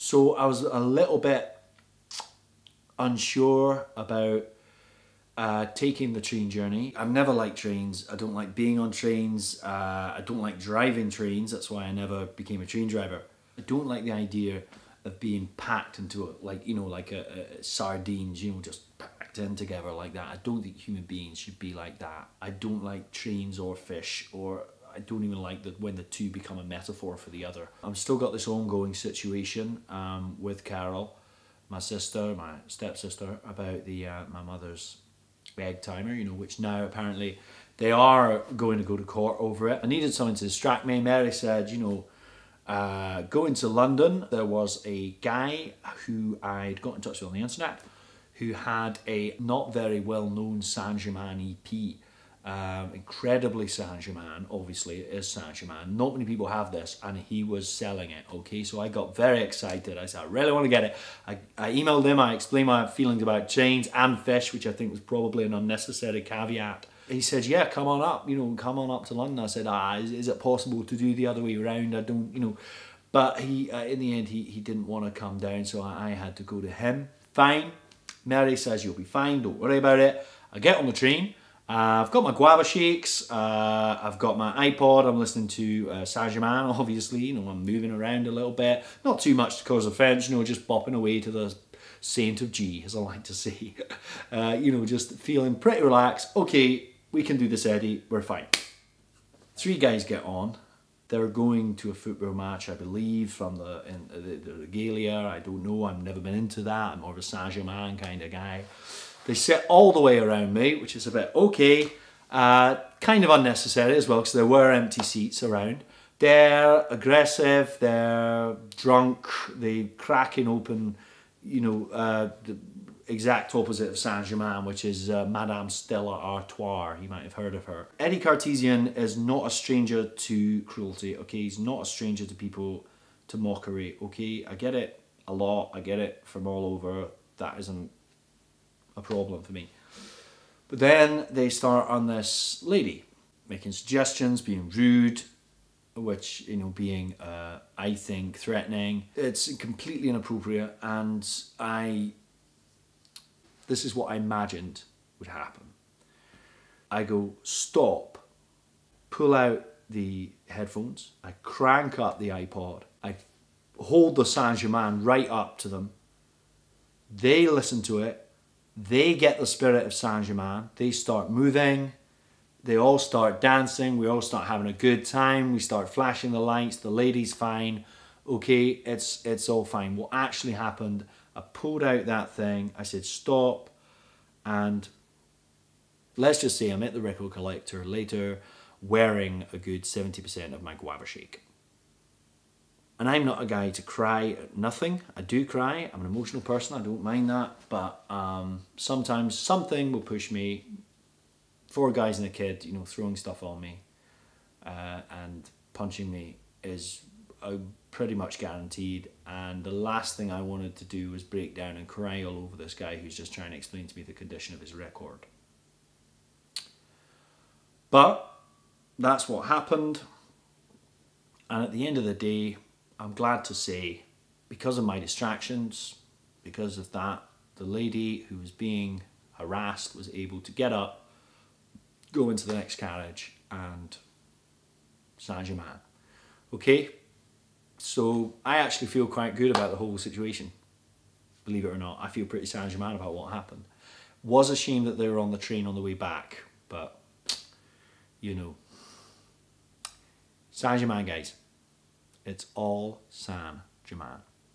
So I was a little bit unsure about taking the train journey. I've never liked trains. I don't like being on trains. I don't like driving trains. That's why I never became a train driver. I don't like the idea of being packed into it, like, you know, like a sardines, you know, just packed in together like that. I don't think human beings should be like that. I don't like trains or fish, or I don't even like that when the two become a metaphor for the other. I've still got this ongoing situation with Carol, my sister, my stepsister, about the my mother's egg timer, you know, which now apparently they are going to go to court over it. I needed something to distract me. Mary said, you know, going to London, there was a guy who I'd got in touch with on the internet who had a not very well-known Saint-Germain EP. Incredibly Saint-Germain, obviously it is Saint-Germain. Not many people have this, and he was selling it, okay? So I got very excited. I said, I really want to get it. I emailed him, I explained my feelings about trains and fish, which I think was probably an unnecessary caveat. He said, yeah, come on up, you know, come on up to London. I said, is it possible to do the other way around? I don't, you know. But he, in the end, he didn't want to come down, so I had to go to him. Fine. Mary says, you'll be fine, don't worry about it. I get on the train. I've got my guava shakes, I've got my iPod, I'm listening to Saint-Germain, obviously, you know, I'm moving around a little bit. Not too much to cause offence, you know, just bopping away to the Saint of G, as I like to say. You know, just feeling pretty relaxed. Okay, we can do this, Eddie, we're fine. Three guys get on. They're going to a football match, I believe, from the regalia. I don't know, I've never been into that. I'm more of a Saint-Germain kind of guy. They sit all the way around me, which is a bit okay, kind of unnecessary as well, because there were empty seats around. They're aggressive, they're drunk, they're cracking open, you know, the exact opposite of Saint-Germain, which is Madame Stella Artois. You might have heard of her. Eddie Cartesian is not a stranger to cruelty, okay? He's not a stranger to people, to mockery, okay? I get it a lot, I get it from all over. That isn't a problem for me. But then they start on this lady making suggestions, being rude, which, you know, being I think threatening. It's completely inappropriate, and this is what I imagined would happen. I go, stop, pull out the headphones, I crank up the iPod, I hold the Saint-Germain right up to them, they listen to it, they get the spirit of Saint-Germain, they start moving, they all start dancing, we all start having a good time, we start flashing the lights, the lady's fine, okay, it's all fine. What actually happened, I pulled out that thing, I said stop, and let's just say I'm at the record collector later wearing a good 70% of my guava shake. And I'm not a guy to cry at nothing. I do cry. I'm an emotional person. I don't mind that. But sometimes something will push me. 4 guys and a kid, you know, throwing stuff on me and punching me is pretty much guaranteed. And the last thing I wanted to do was break down and cry all over this guy who's just trying to explain to me the condition of his record. But that's what happened. And at the end of the day, I'm glad to say, because of my distractions, because of that, the lady who was being harassed was able to get up, go into the next carriage, and Saint-Germain. Okay? So I actually feel quite good about the whole situation. Believe it or not, I feel pretty Saint-Germain about what happened. Was a shame that they were on the train on the way back, but, you know. Saint-Germain, guys. It's all Saint-Germain.